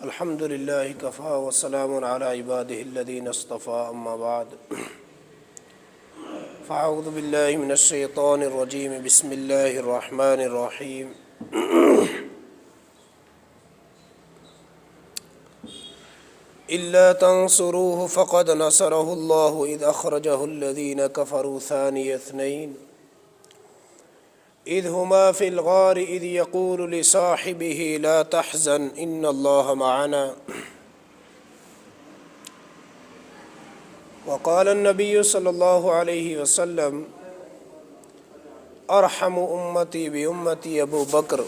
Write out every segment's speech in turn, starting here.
الحمد للہ کفا وسلام علی عبادہ الذین اصطفى اما بعد فاعوذ باللہ من الشیطان الرجیم بسم اللہ الرحمن الرحیم الا تنصروه فقد نصره اللہ اذ اخرجہ الذین کفروا ثانی اثنین اذ هما في الغار اذ يقول لصاحبه لا تحزن ان الله معنا وقال النبي صلى الله عليه وسلم ارحم امتي بامتي ابو بكر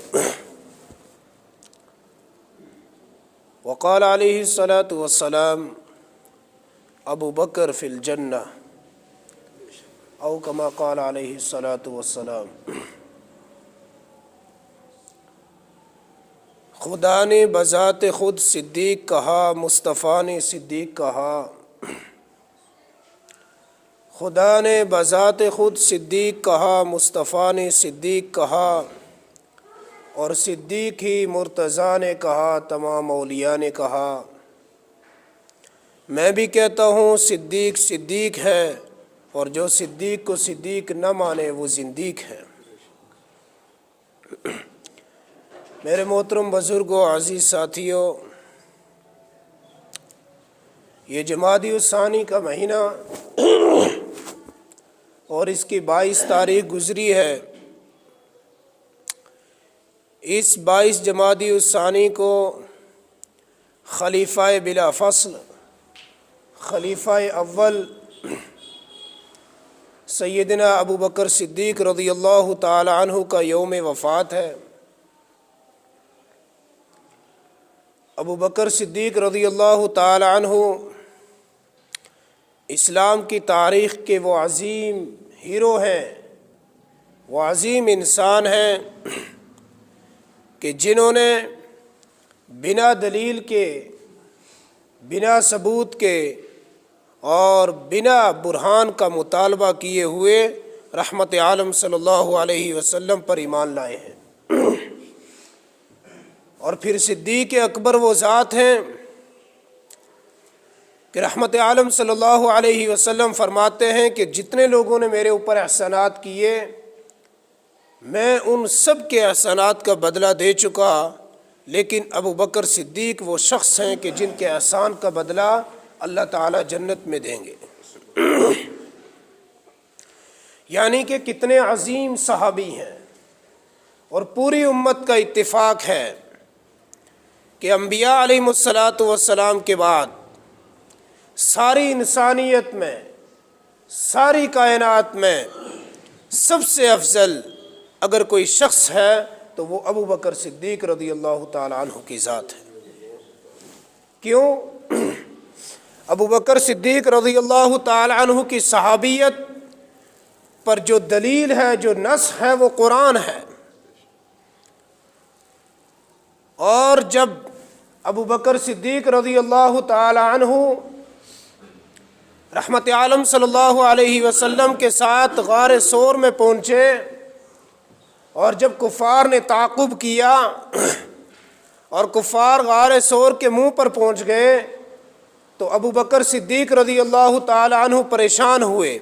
وقال عليه الصلاة والسلام ابو بكر في الجنة او كما قال عليه الصلاة والسلام خدا نے بذات خود صدیق کہا، مصطفیٰ نے صدیق کہا۔ خدا نے بذات خود صدیق کہا، مصطفیٰ نے صدیق کہا، اور صدیق ہی مرتضیٰ نے کہا، تمام اولیاء نے کہا۔ میں بھی کہتا ہوں صدیق صدیق ہے، اور جو صدیق کو صدیق نہ مانے وہ زندیق ہے۔ میرے محترم بزرگوں، عزیز ساتھیوں، یہ جمادی الثانی کا مہینہ اور اس کی 22 تاریخ گزری ہے۔ اس 22 جمادی الثانی کو خلیفہ بلا فصل، خلیفہ اول سیدنا ابو بکر صدیق رضی اللہ تعالی عنہ کا یوم وفات ہے۔ ابو بکر صدیق رضی اللہ تعالی عنہ اسلام کی تاریخ کے وہ عظیم ہیرو ہیں، وہ عظیم انسان ہیں کہ جنہوں نے بنا دلیل کے، بنا ثبوت کے اور بنا برہان کا مطالبہ کیے ہوئے رحمت عالم صلی اللہ علیہ وسلم پر ایمان لائے ہیں۔ اور پھر صدیق اکبر وہ ذات ہیں کہ رحمت عالم صلی اللہ علیہ وسلم فرماتے ہیں کہ جتنے لوگوں نے میرے اوپر احسانات کیے، میں ان سب کے احسانات کا بدلہ دے چکا، لیکن ابو بکر صدیق وہ شخص ہیں کہ جن کے احسان کا بدلہ اللہ تعالی جنت میں دیں گے۔ یعنی کہ کتنے عظیم صحابی ہیں، اور پوری امت کا اتفاق ہے کہ انبیاء علیہم الصلاۃ والسلام کے بعد ساری انسانیت میں، ساری کائنات میں سب سے افضل اگر کوئی شخص ہے تو وہ ابو بکر صدیق رضی اللہ تعالی عنہ کی ذات ہے۔ کیوں؟ ابو بکر صدیق رضی اللہ تعالی عنہ کی صحابیت پر جو دلیل ہے، جو نص ہے، وہ قرآن ہے۔ اور جب ابو بکر صدیق رضی اللہ تعالی عنہ رحمت عالم صلی اللہ علیہ وسلم کے ساتھ غار ثور میں پہنچے، اور جب کفار نے تعاقب کیا اور کفار غار ثور کے منہ پر پہنچ گئے، تو ابو بکر صدیق رضی اللہ تعالی عنہ پریشان ہوئے۔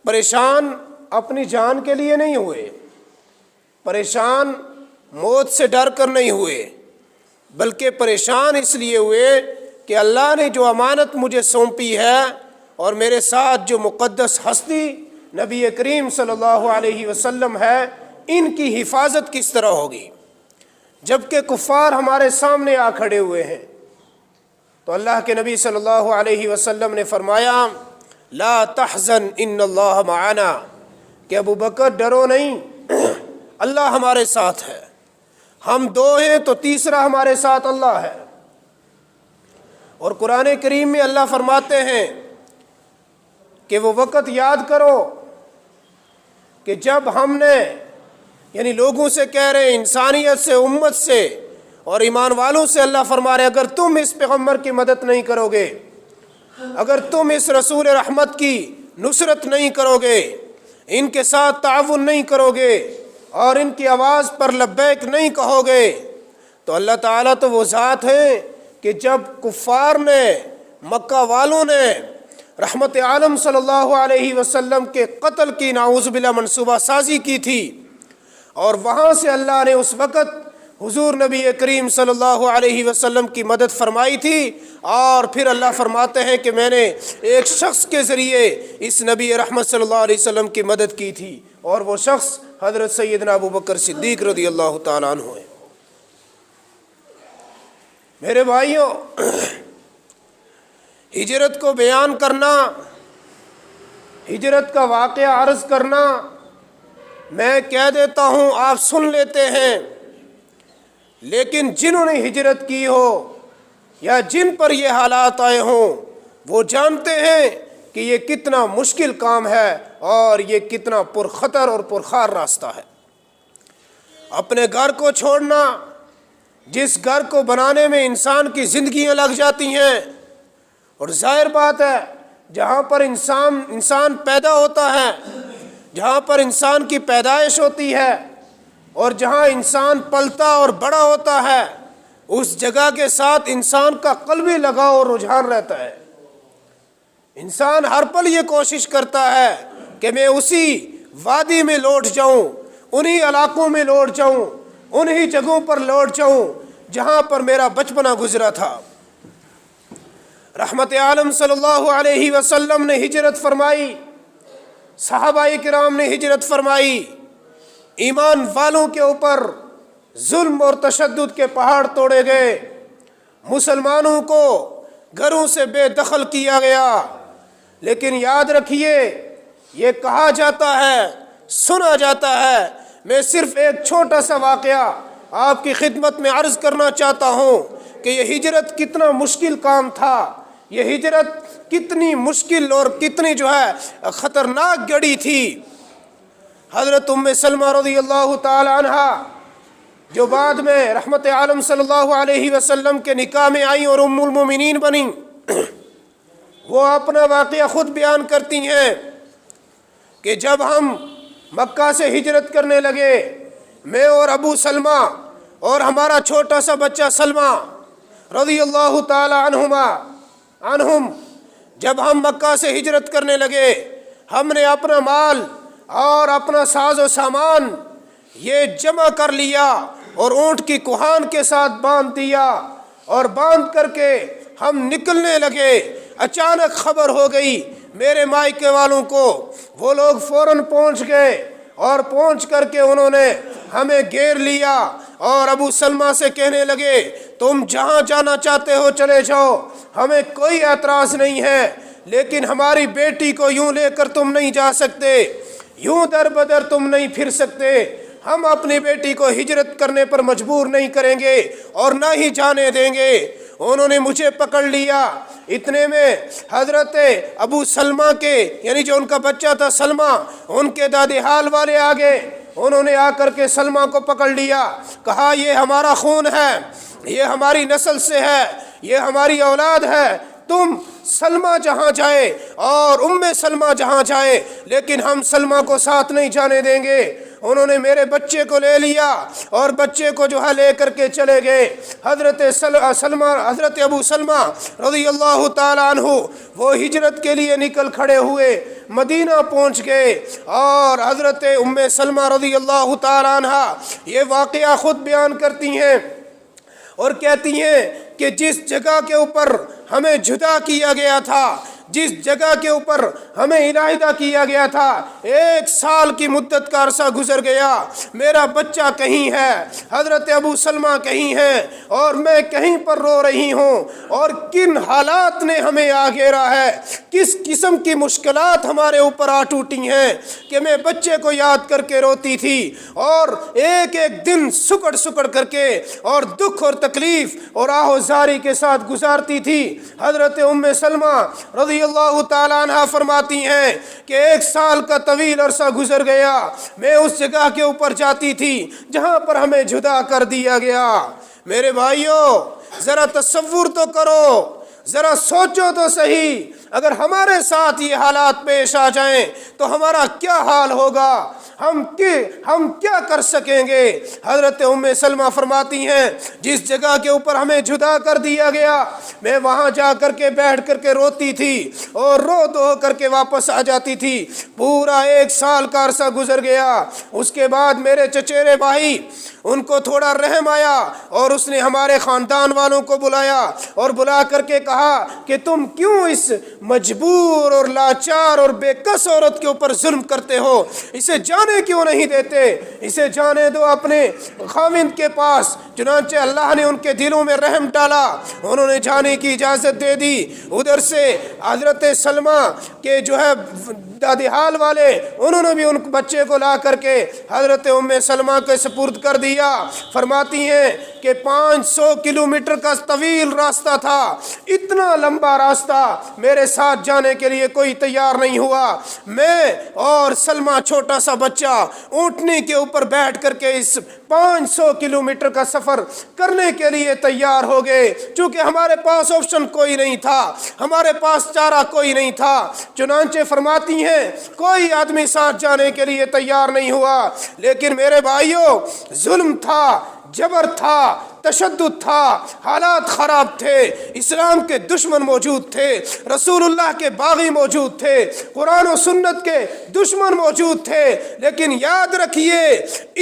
پریشان اپنی جان کے لیے نہیں ہوئے، پریشان موت سے ڈر کر نہیں ہوئے، بلکہ پریشان اس لیے ہوئے کہ اللہ نے جو امانت مجھے سونپی ہے، اور میرے ساتھ جو مقدس ہستی نبی کریم صلی اللہ علیہ وسلم ہے، ان کی حفاظت کس طرح ہوگی، جبکہ کفار ہمارے سامنے آ کھڑے ہوئے ہیں۔ تو اللہ کے نبی صلی اللہ علیہ وسلم نے فرمایا لا تحزن ان اللہ معنا، کہ ابو بکر ڈرو نہیں، اللہ ہمارے ساتھ ہے۔ ہم دو ہیں تو تیسرا ہمارے ساتھ اللہ ہے۔ اور قرآن کریم میں اللہ فرماتے ہیں کہ وہ وقت یاد کرو کہ جب ہم نے، یعنی لوگوں سے کہہ رہے ہیں، انسانیت سے، امت سے اور ایمان والوں سے اللہ فرما رہے اگر تم اس پیغمبر کی مدد نہیں کرو گے، اگر تم اس رسول رحمت کی نصرت نہیں کرو گے، ان کے ساتھ تعاون نہیں کرو گے، اور ان کی آواز پر لبیک نہیں کہو گے، تو اللہ تعالیٰ تو وہ ذات ہیں کہ جب کفار نے، مکہ والوں نے رحمت عالم صلی اللہ علیہ وسلم کے قتل کی نعوذ باللہ منصوبہ سازی کی تھی، اور وہاں سے اللہ نے اس وقت حضور نبی کریم صلی اللہ علیہ وسلم کی مدد فرمائی تھی، اور پھر اللہ فرماتے ہیں کہ میں نے ایک شخص کے ذریعے اس نبی رحمت صلی اللہ علیہ وسلم کی مدد کی تھی، اور وہ شخص حضرت سیدنا ابو بکر صدیق رضی اللہ تعالیٰ عنہ ہے۔ میرے بھائیوں، ہجرت کو بیان کرنا، ہجرت کا واقعہ عرض کرنا، میں کہہ دیتا ہوں آپ سن لیتے ہیں، لیکن جنہوں نے ہجرت کی ہو یا جن پر یہ حالات آئے ہوں وہ جانتے ہیں کہ یہ کتنا مشکل کام ہے اور یہ کتنا پرخطر اور پرخار راستہ ہے۔ اپنے گھر کو چھوڑنا، جس گھر کو بنانے میں انسان کی زندگیاں لگ جاتی ہیں، اور ظاہر بات ہے جہاں پر انسان پیدا ہوتا ہے، جہاں پر انسان کی پیدائش ہوتی ہے، اور جہاں انسان پلتا اور بڑا ہوتا ہے، اس جگہ کے ساتھ انسان کا قلبی لگاؤ اور رجحان رہتا ہے۔ انسان ہر پل یہ کوشش کرتا ہے کہ میں اسی وادی میں لوٹ جاؤں، انہی علاقوں میں لوٹ جاؤں، انہی جگہوں پر لوٹ جاؤں جہاں پر میرا بچپنا گزرا تھا۔ رحمت عالم صلی اللہ علیہ وسلم نے ہجرت فرمائی، صحابہ کرام نے ہجرت فرمائی، ایمان والوں کے اوپر ظلم اور تشدد کے پہاڑ توڑے گئے، مسلمانوں کو گھروں سے بے دخل کیا گیا، لیکن یاد رکھیے یہ کہا جاتا ہے، سنا جاتا ہے، میں صرف ایک چھوٹا سا واقعہ آپ کی خدمت میں عرض کرنا چاہتا ہوں کہ یہ ہجرت کتنا مشکل کام تھا، یہ ہجرت کتنی مشکل اور کتنی خطرناک گڑی تھی۔ حضرت ام سلمہ رضی اللہ تعالی عنہ جو بعد میں رحمت عالم صلی اللہ علیہ وسلم کے نکاح میں آئیں اور ام المومنین بنیں، وہ اپنا واقعہ خود بیان کرتی ہیں کہ جب ہم مکہ سے ہجرت کرنے لگے، میں اور ابو سلمہ اور ہمارا چھوٹا سا بچہ سلمہ رضی اللہ تعالی عنہم، جب ہم مکہ سے ہجرت کرنے لگے، ہم نے اپنا مال اور اپنا ساز و سامان یہ جمع کر لیا اور اونٹ کی کوہان کے ساتھ باندھ دیا، اور باندھ کر کے ہم نکلنے لگے۔ اچانک خبر ہو گئی میرے مائکے والوں کو، وہ لوگ فوراً پہنچ گئے، اور پہنچ کر کے انہوں نے ہمیں گھیر لیا اور ابو سلمہ سے کہنے لگے تم جہاں جانا چاہتے ہو چلے جاؤ، ہمیں کوئی اعتراض نہیں ہے، لیکن ہماری بیٹی کو یوں لے کر تم نہیں جا سکتے، یوں در بدر تم نہیں پھر سکتے، ہم اپنی بیٹی کو ہجرت کرنے پر مجبور نہیں کریں گے اور نہ ہی جانے دیں گے۔ انہوں نے مجھے پکڑ لیا، اتنے میں حضرت ابو سلمہ کے یعنی جو ان کا بچہ تھا سلمہ، ان کے دادی حال والے آگے، انہوں نے آ کر کے سلمہ کو پکڑ لیا، کہا یہ ہمارا خون ہے، یہ ہماری نسل سے ہے، یہ ہماری اولاد ہے، تم سلمہ جہاں جائے اور ام سلمہ جہاں جائے، لیکن ہم سلمہ کو ساتھ نہیں جانے دیں گے۔ انہوں نے میرے بچے کو لے لیا اور بچے کو جو ہے لے کر کے چلے گئے۔ حضرت ابو سلمہ رضی اللہ تعالیٰ عنہ وہ ہجرت کے لیے نکل کھڑے ہوئے، مدینہ پہنچ گئے، اور حضرت ام سلمہ رضی اللہ تعالیٰ عنہ یہ واقعہ خود بیان کرتی ہیں اور کہتی ہیں کہ جس جگہ کے اوپر ہمیں جدا کیا گیا تھا، جس جگہ کے اوپر ہمیں علیحدہ کیا گیا تھا، 1 سال کی مدت کا عرصہ گزر گیا، میرا بچہ کہیں ہے، حضرت ابو سلمہ کہیں ہے، اور میں کہیں پر رو رہی ہوں، اور کن حالات نے ہمیں آ گھیرا ہے، کس قسم کی مشکلات ہمارے اوپر آ ٹوٹی ہیں کہ میں بچے کو یاد کر کے روتی تھی، اور ایک ایک دن سکڑ سکڑ کر کے اور دکھ اور تکلیف اور آہ و زاری کے ساتھ گزارتی تھی۔ حضرت ام سلمہ رضی اللہ تعالیٰ عنہ فرماتی ہیں کہ 1 سال کا طویل عرصہ گزر گیا، میں اس جگہ کے اوپر جاتی تھی جہاں پر ہمیں جدا کر دیا گیا۔ میرے بھائیوں ذرا تصور تو کرو، ذرا سوچو تو صحیح، اگر ہمارے ساتھ یہ حالات پیش آ جائیں تو ہمارا کیا حال ہوگا، ہم کیا کر سکیں گے۔ حضرت ام سلمہ فرماتی ہیں جس جگہ کے اوپر ہمیں جدا کر دیا گیا میں وہاں جا کر کے بیٹھ کر کے روتی تھی اور رو دو کر کے واپس آ جاتی تھی۔ پورا 1 سال کا عرصہ گزر گیا۔ اس کے بعد میرے چچیرے بھائی ان کو تھوڑا رحم آیا اور اس نے ہمارے خاندان والوں کو بلایا اور بلا کر کے کہا کہ تم کیوں اس مجبور اور لاچار اور بے کس عورت کے اوپر ظلم کرتے ہو، اسے جانے کیوں نہیں دیتے، اسے جانے دو اپنے خاوند کے پاس۔ چنانچہ اللہ نے ان کے دلوں میں رحم ڈالا، انہوں نے جانے کی اجازت دے دی۔ ادھر سے حضرت سلمہ کے جو ہے دادی حال والے انہوں نے بھی ان بچے کو لا کر کے حضرت ام سلمہ کے سپرد کر دیا۔ فرماتی ہیں کہ 500 کلومیٹر کا طویل راستہ تھا، اتنا لمبا راستہ میرے ساتھ جانے کے لیے کوئی تیار نہیں ہوا۔ میں اور سلمہ چھوٹا سا بچہ اونٹنی کے اوپر بیٹھ کر کے اس 500 کلومیٹر کا سفر کرنے کے لیے تیار ہو گئے، چونکہ ہمارے پاس آپشن کوئی نہیں تھا، ہمارے پاس چارہ کوئی نہیں تھا۔ چنانچہ فرماتی ہیں کوئی آدمی ساتھ جانے کے لیے تیار نہیں ہوا، لیکن میرے بھائیوں ظلم تھا، جبر تھا، تشدد تھا، حالات خراب تھے، اسلام کے دشمن موجود تھے، رسول اللہ کے باغی موجود تھے، قرآن و سنت کے دشمن موجود تھے، لیکن یاد رکھیے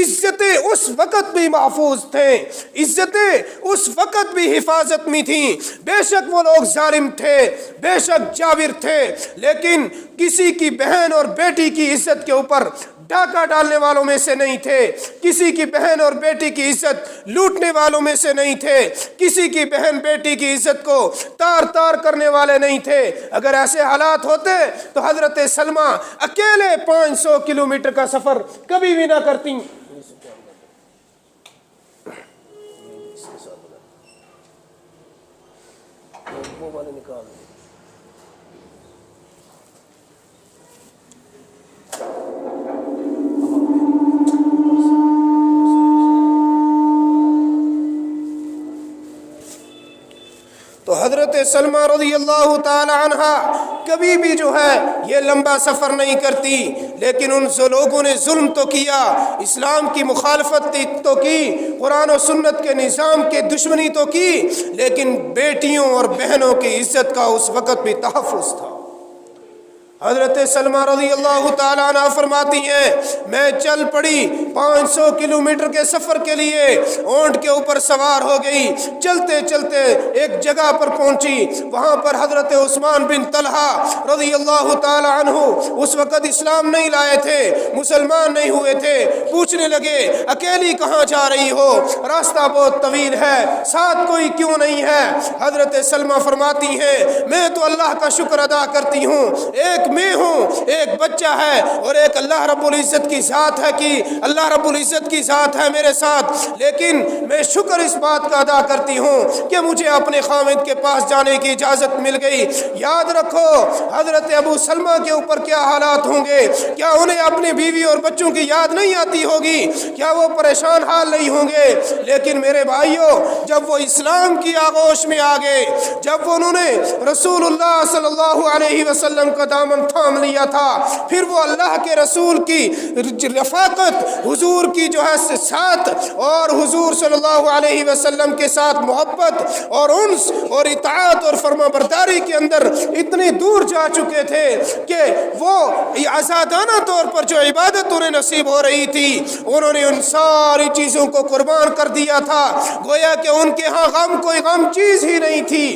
عزتیں اس وقت بھی محفوظ تھیں، عزتیں اس وقت بھی حفاظت میں تھیں۔ بے شک وہ لوگ ظالم تھے، بے شک جابر تھے، لیکن کسی کی بہن اور بیٹی کی عزت کے اوپر ڈاکہ ڈالنے والوں میں سے نہیں تھے، کسی کی بہن اور بیٹی کی عزت لوٹنے والوں میں سے نہیں تھے، کسی کی بہن بیٹی کی عزت کو تار تار کرنے والے نہیں تھے۔ اگر ایسے حالات ہوتے تو حضرت سلمہ اکیلے 500 کلومیٹر کا سفر کبھی بھی نہ کرتی۔ تو حضرت سلمہ رضی اللہ تعالی عنہ کبھی بھی جو ہے یہ لمبا سفر نہیں کرتی، لیکن ان سے لوگوں نے ظلم تو کیا، اسلام کی مخالفت تو کی، قرآن و سنت کے نظام کے دشمنی تو کی، لیکن بیٹیوں اور بہنوں کی عزت کا اس وقت بھی تحفظ تھا۔ حضرت سلمہ رضی اللہ تعالیٰ عنہ فرماتی ہیں میں چل پڑی 500 کلومیٹر کے سفر کے لیے، اونٹ کے اوپر سوار ہو گئی، چلتے چلتے ایک جگہ پر پہنچی، وہاں پر حضرت عثمان بن طلحہ رضی اللہ تعالیٰ عنہ اس وقت اسلام نہیں لائے تھے، مسلمان نہیں ہوئے تھے، پوچھنے لگے اکیلی کہاں جا رہی ہو، راستہ بہت طویل ہے، ساتھ کوئی کیوں نہیں ہے؟ حضرت سلمہ فرماتی ہیں میں تو اللہ کا شکر ادا کرتی ہوں، ایک میں ہوں، ایک بچہ ہے اور ایک اللہ رب العزت کی ذات ہے کہ اللہ رب العزت کی ذات ہے میرے ساتھ، لیکن میں شکر اس بات کا ادا کرتی ہوں کہ مجھے اپنے خاوند کے پاس جانے کی اجازت مل گئی۔ یاد رکھو حضرت ابو سلمہ کے اوپر کیا حالات ہوں گے، کیا انہیں اپنی بیوی اور بچوں کی یاد نہیں آتی ہوگی، کیا وہ پریشان حال نہیں ہوں گے؟ لیکن میرے بھائیوں جب وہ اسلام کی آغوش میں آ گئے، جب انہوں نے رسول اللہ صلی اللہ علیہ وسلم کا دامن تھام لیا تھا، پھر وہ اللہ کے رسول کی رفاقت، حضور کی جو ہے ساتھ اور حضور صلی اللہ علیہ وسلم کے ساتھ محبت اور انس اور اطاعت اور فرما برداری کے اندر اتنی دور جا چکے تھے کہ وہ آزادانہ طور پر جو عبادت انہیں نصیب ہو رہی تھی انہوں نے ان ساری چیزوں کو قربان کر دیا تھا، گویا کہ ان کے ہاں غم کوئی غم چیز ہی نہیں تھی۔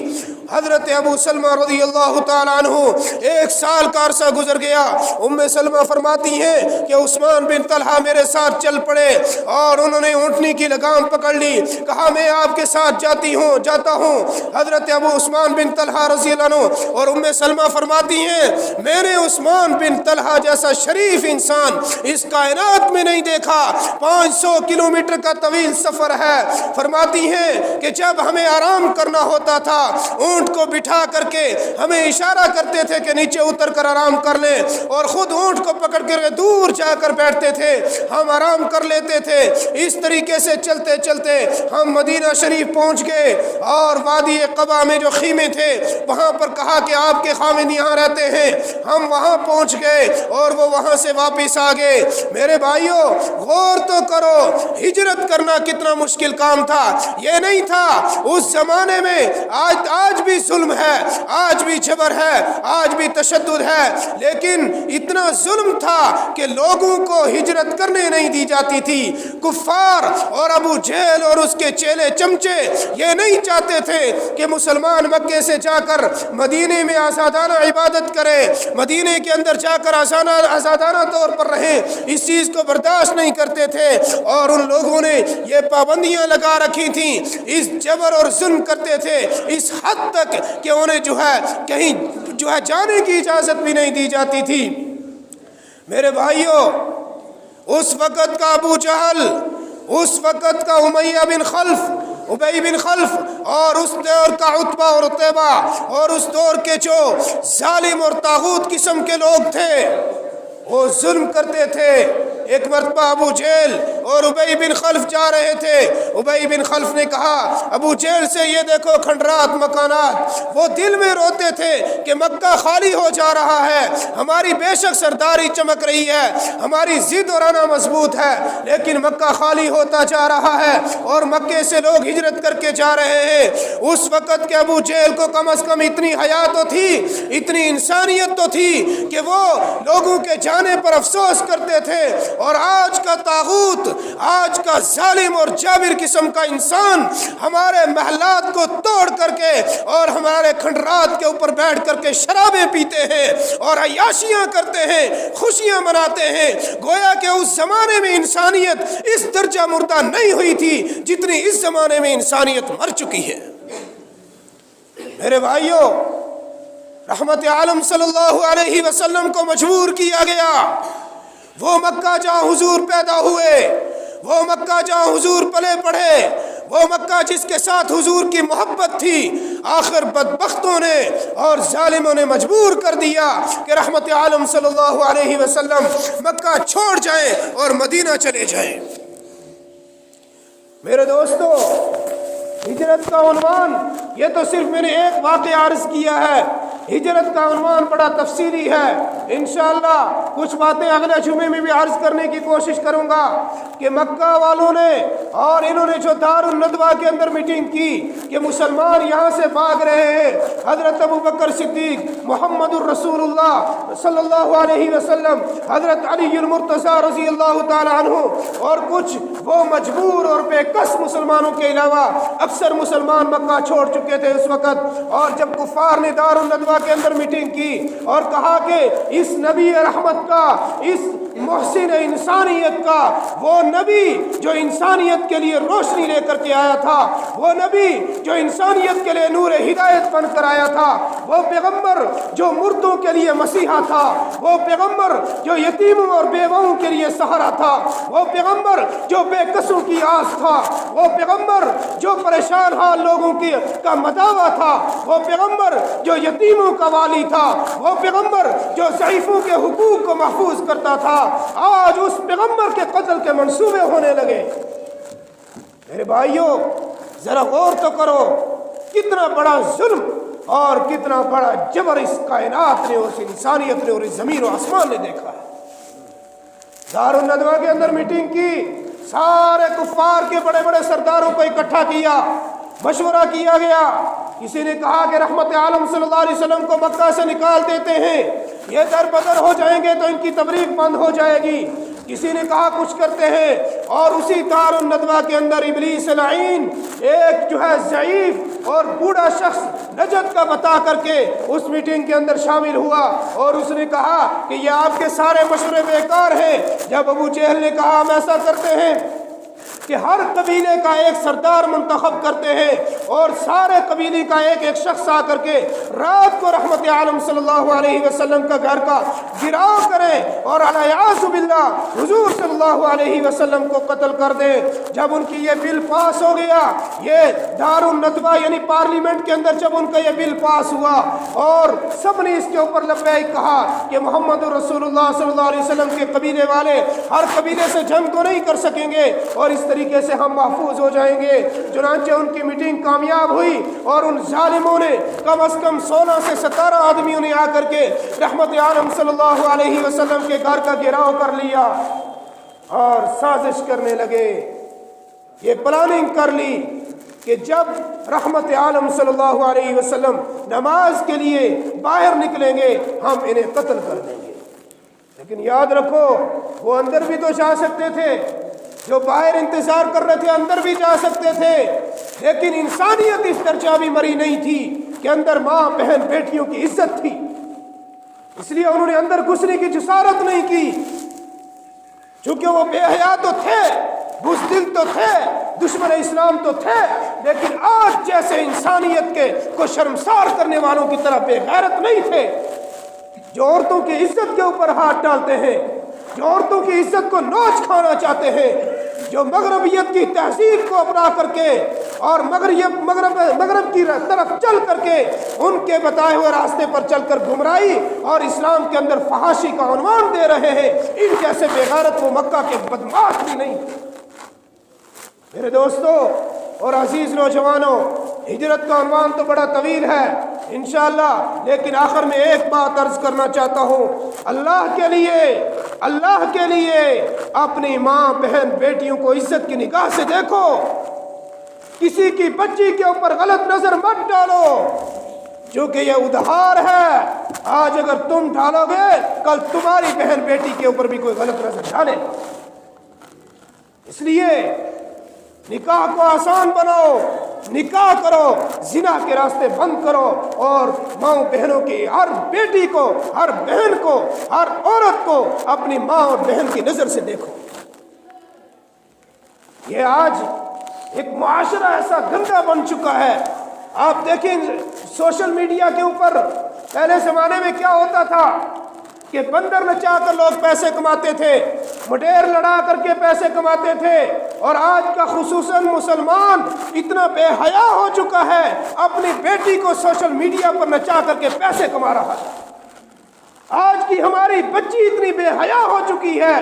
حضرت ابو سلمہ رضی اللہ تعالیٰ عنہ 1 سال کا عرصہ گزر گیا۔ ام سلمہ فرماتی ہیں کہ عثمان بن طلحہ میرے ساتھ چل پڑے اور انہوں نے اونٹنی کی لگام پکڑ لی، کہا میں آپ کے ساتھ جاتا ہوں۔ حضرت ابو عثمان بن طلحہ رضی اللہ عنہ اور ام سلمہ فرماتی ہیں میں نے عثمان بن طلحہ جیسا شریف انسان اس کائنات میں نہیں دیکھا، 500 کلومیٹر کا طویل سفر ہے۔ فرماتی ہیں کہ جب ہمیں آرام کرنا ہوتا تھا اونٹ اونٹ کو بٹھا کر کے ہمیں اشارہ کرتے تھے کہ نیچے اتر کر آرام کر لیں، اور خود اونٹ کو پکڑ کر دور جا کر بیٹھتے تھے، ہم آرام کر لیتے تھے۔ اس طریقے سے چلتے چلتے ہم مدینہ شریف پہنچ گئے، اور وادی قبا میں جو خیمے تھے وہاں پر کہا کہ آپ کے خاوند یہاں رہتے ہیں، ہم وہاں پہنچ گئے اور وہ وہاں سے واپس آ گئے۔ میرے بھائیوں غور تو کرو، ہجرت کرنا کتنا مشکل کام تھا۔ یہ نہیں تھا اس زمانے میں، آج بھی ظلم ہے، آج بھی جبر ہے، آج بھی تشدد ہے، لیکن اتنا ظلم تھا کہ لوگوں کو ہجرت کرنے نہیں دی جاتی تھی۔ کفار اور ابو جہل اور اس کے چیلے چمچے یہ نہیں چاہتے تھے کہ مسلمان مکے سے جا کر مدینے میں آزادانہ عبادت کرے، مدینے کے اندر جا کر آزادانہ طور پر رہیں، اس چیز کو برداشت نہیں کرتے تھے، اور ان لوگوں نے یہ پابندیاں لگا رکھی تھیں، اس جبر اور ظلم کرتے تھے اس حد تک کہ انہیں کہیں جانے کی اجازت بھی نہیں دی جاتی تھی۔ میرے بھائیوں اس وقت کا ابو جہل، اس وقت کا امیہ بن خلف، ابی بن خلف، اور اس دور کا عتبہ اور عتیبہ، اور اس دور کے جو ظالم اور طاغوت قسم کے لوگ تھے وہ ظلم کرتے تھے۔ ایک مرتبہ ابو جہل اور ابی بن خلف جا رہے تھے، ابی بن خلف نے کہا ابو جہل سے یہ دیکھو کھنڈرات مکانات، وہ دل میں روتے تھے کہ مکہ خالی ہو جا رہا ہے، ہماری بے شک سرداری چمک رہی ہے، ہماری ضد اور انا مضبوط ہے، لیکن مکہ خالی ہوتا جا رہا ہے اور مکے سے لوگ ہجرت کر کے جا رہے ہیں۔ اس وقت کے ابو جہل کو کم از کم اتنی حیا تو تھی، اتنی انسانیت تو تھی کہ وہ لوگوں کے جانے پر افسوس کرتے تھے، اور آج کا طاغوت، آج کا ظالم اور جابر قسم کا انسان ہمارے محلات کو توڑ کر کے اور ہمارے کھنڈرات کے اوپر بیٹھ کر کے شرابیں پیتے ہیں اور عیاشیاں کرتے ہیں، خوشیاں مناتے ہیں، گویا کہ اس زمانے میں انسانیت اس درجہ مردہ نہیں ہوئی تھی جتنی اس زمانے میں انسانیت مر چکی ہے۔ میرے بھائیوں رحمت عالم صلی اللہ علیہ وسلم کو مجبور کیا گیا، وہ مکہ جہاں حضور پیدا ہوئے، وہ مکہ جہاں حضور پلے پڑھے، وہ مکہ جس کے ساتھ حضور کی محبت تھی، آخر بدبختوں نے اور ظالموں نے مجبور کر دیا کہ رحمت عالم صلی اللہ علیہ وسلم مکہ چھوڑ جائیں اور مدینہ چلے جائیں۔ میرے دوستو ہجرت کا عنوان، یہ تو صرف میں نے ایک واقعہ عرض کیا ہے، ہجرت کا عنوان بڑا تفصیلی ہے، انشاءاللہ کچھ باتیں اگلے جمعے میں بھی عرض کرنے کی کوشش کروں گا کہ مکہ والوں نے اور انہوں نے جو دار الندوہ کے اندر میٹنگ کی کہ مسلمان یہاں سے بھاگ رہے ہیں، حضرت ابوبکر صدیق، محمد الرسول اللہ صلی اللہ علیہ وسلم، حضرت علی المرتضیٰ رضی اللہ تعالی عنہ، اور کچھ وہ مجبور اور بے کس مسلمانوں کے علاوہ اکثر مسلمان مکہ چھوڑ چکے تھے اس وقت، اور جب کفار نے دار الندوہ کے اندر میٹنگ کی اور کہا کہ اس نبی رحمت کا، اس محسن انسانیت کا، وہ نبی جو انسانیت کے لیے روشنی لے کر کے آیا تھا، وہ نبی جو انسانیت کے لیے نور ہدایت بن کر آیا تھا، وہ پیغمبر جو مردوں کے لیے مسیحا تھا، وہ پیغمبر جو یتیموں اور بیواؤں کے لیے سہارا تھا، وہ پیغمبر جو بے کسوں کی آس تھا، وہ پیغمبر جو پریشان حال لوگوں کا مداوا تھا، وہ پیغمبر جو یتیموں کا والی تھا، وہ پیغمبر جو ضعیفوں کے حقوق کو محفوظ کرتا تھا، آج اس پیغمبر کے قتل کے منصوبے ہونے لگے۔ میرے بھائیوں ذرا غور تو کرو، کتنا بڑا ظلم اور کتنا بڑا جبر اس کائنات نے، اس انسانیت نے اور اس زمین و آسمان نے دیکھا ہے۔ دار الندوہ کے اندر میٹنگ کی، سارے کفار کے بڑے بڑے سرداروں کو اکٹھا کیا، مشورہ کیا گیا۔ کسی نے کہا کہ رحمت عالم صلی اللہ علیہ وسلم کو مکہ سے نکال دیتے ہیں، یہ در بدر ہو جائیں گے تو ان کی تبلیغ بند ہو جائے گی۔ کسی نے کہا کچھ کرتے ہیں، اور اسی دار الندوہ کے اندر ابلیس لعین ایک جو ہے ضعیف اور بوڑھا شخص نجد کا بتا کر کے اس میٹنگ کے اندر شامل ہوا، اور اس نے کہا کہ یہ آپ کے سارے مشورے بیکار ہیں۔ جب ابو جہل نے کہا ہم ایسا کرتے ہیں کہ ہر قبیلے کا ایک سردار منتخب کرتے ہیں اور سارے قبیلے کا ایک ایک شخص آ کر کے رات کو رحمت عالم صلی اللہ علیہ وسلم کا گھر کا گراؤ کریں اور الیاذ باللہ حضور صلی اللہ علیہ وسلم کو قتل کر دیں۔ جب ان کی یہ بل پاس ہو گیا، یہ دار الندوہ یعنی پارلیمنٹ کے اندر جب ان کا یہ بل پاس ہوا اور سب نے اس کے اوپر لبیک کہا کہ محمد رسول اللہ صلی اللہ علیہ وسلم کے قبیلے والے ہر قبیلے سے جنگ تو نہیں کر سکیں گے اور اس طریقے سے ہم محفوظ ہو جائیں گے۔ چنانچہ ان کی میٹنگ کامیاب ہوئی اور ان ظالموں نے کم از کم 16 سے 17 آدمیوں نے آ کر کے رحمت عالم صلی اللہ علیہ وسلم کے گھر کا گھیراؤ کر لیا اور سازش کرنے لگے، یہ پلاننگ کر لی کہ جب رحمت عالم صلی اللہ علیہ وسلم نماز کے لیے باہر نکلیں گے ہم انہیں قتل کر دیں گے۔ لیکن یاد رکھو وہ اندر بھی تو جا سکتے تھے، جو باہر انتظار کر رہے تھے اندر بھی جا سکتے تھے، لیکن انسانیت اس درجہ بھی مری نہیں تھی کہ اندر ماں بہن بیٹیوں کی عزت تھی، اس لیے انہوں نے اندر گھسنے کی جسارت نہیں کی، چونکہ وہ بے حیا تو تھے، بزدل تو تھے، دشمن اسلام تو تھے، لیکن آج جیسے انسانیت کے کو شرمسار کرنے والوں کی طرح بے غیرت نہیں تھے، جو عورتوں کی عزت کے اوپر ہاتھ ڈالتے ہیں، جو عورتوں کی عزت کو نوچ کھانا چاہتے ہیں، جو مغربیت کی تہذیب کو اپنا کر کے اور مغرب کی طرف چل کر کے ان کے بتائے ہوئے راستے پر چل کر گمراہی اور اسلام کے اندر فحاشی کا عنوان دے رہے ہیں، ان جیسے بے غیرت وہ مکہ کے بدماش بھی نہیں۔ میرے دوستو اور عزیز نوجوانوں، ہجرت کا عنوان تو بڑا طویل ہے انشاءاللہ، لیکن آخر میں ایک بات عرض کرنا چاہتا ہوں، اللہ کے لیے اپنی ماں بہن بیٹیوں کو عزت کی نگاہ سے دیکھو، کسی کی بچی کے اوپر غلط نظر مت ڈالو، چونکہ یہ ادھار ہے، آج اگر تم ڈالو گے کل تمہاری بہن بیٹی کے اوپر بھی کوئی غلط نظر ڈالے۔ اس لیے نکاح کو آسان بناؤ، نکاح کرو، زنا کے راستے بند کرو اور ماں بہنوں کی ہر بیٹی کو، ہر بہن کو، ہر عورت کو اپنی ماں اور بہن کی نظر سے دیکھو۔ یہ آج ایک معاشرہ ایسا گندا بن چکا ہے، آپ دیکھیں سوشل میڈیا کے اوپر پہلے زمانے میں کیا ہوتا تھا کہ بندر نچا کر لوگ پیسے کماتے تھے، مڈیر لڑا کر کے پیسے کماتے تھے، اور آج کا خصوصاً مسلمان اتنا بے حیا ہو چکا ہے اپنی بیٹی کو سوشل میڈیا پر نچا کر کے پیسے کما رہا ہے۔ آج کی ہماری بچی اتنی بے حیا ہو چکی ہے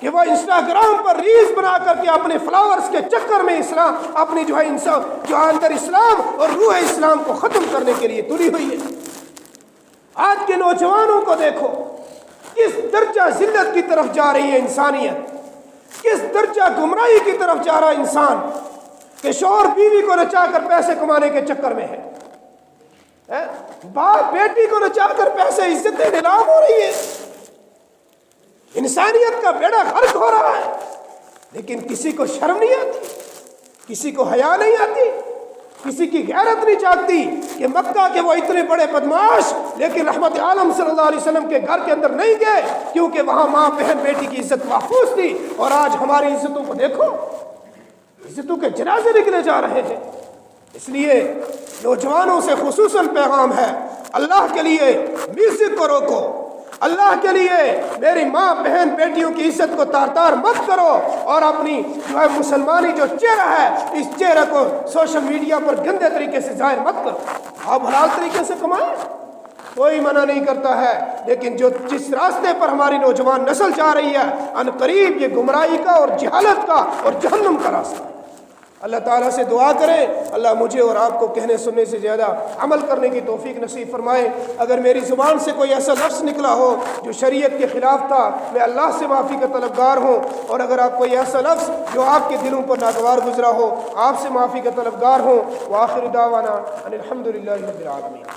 کہ وہ انسٹاگرام پر ریلز بنا کر کے اپنے فلاورز کے چکر میں اسلام اپنی جو اندر اسلام اور روح اسلام کو ختم کرنے کے لیے تلی ہوئی ہے۔ آج کے نوجوانوں کو دیکھو کس درجہ ذلت کی طرف جا رہی ہے انسانیت، کس درجہ گمراہی کی طرف جا رہا انسان، کہ شوہر بیوی کو نچا کر پیسے کمانے کے چکر میں ہے، باپ بیٹی کو نچا کر پیسے عزتیں نیلام ہو رہی ہے، انسانیت کا بیڑا غرق ہو رہا ہے، لیکن کسی کو شرم نہیں آتی، کسی کو حیا نہیں آتی، کسی کی غیرت نہیں جاگتی کہ مکہ کے وہ اتنے بڑے بدماش لیکن رحمت عالم صلی اللہ علیہ وسلم کے گھر کے اندر نہیں گئے کیونکہ وہاں ماں بہن بیٹی کی عزت محفوظ تھی، اور آج ہماری عزتوں کو دیکھو، عزتوں کے جنازے نکلے جا رہے ہیں۔ اس لیے نوجوانوں سے خصوصاً پیغام ہے، اللہ کے لیے میوزک کو روکو، اللہ کے لیے میری ماں بہن بیٹیوں کی عزت کو تار تار مت کرو، اور اپنی جو ہے مسلمانی جو چہرہ ہے اس چہرے کو سوشل میڈیا پر گندے طریقے سے ظاہر مت کرو۔ آپ حلال طریقے سے کمائیں، کوئی منع نہیں کرتا ہے، لیکن جس راستے پر ہماری نوجوان نسل جا رہی ہے ان قریب یہ گمراہی کا اور جہالت کا اور جہنم کا راستہ ہے۔ اللہ تعالیٰ سے دعا کریں اللہ مجھے اور آپ کو کہنے سننے سے زیادہ عمل کرنے کی توفیق نصیب فرمائے۔ اگر میری زبان سے کوئی ایسا لفظ نکلا ہو جو شریعت کے خلاف تھا، میں اللہ سے معافی کا طلبگار ہوں، اور اگر آپ کوئی ایسا لفظ جو آپ کے دلوں پر ناگوار گزرا ہو آپ سے معافی کا طلبگار ہوں۔ وآخر دعوانا ان الحمد للہ رب العالمین۔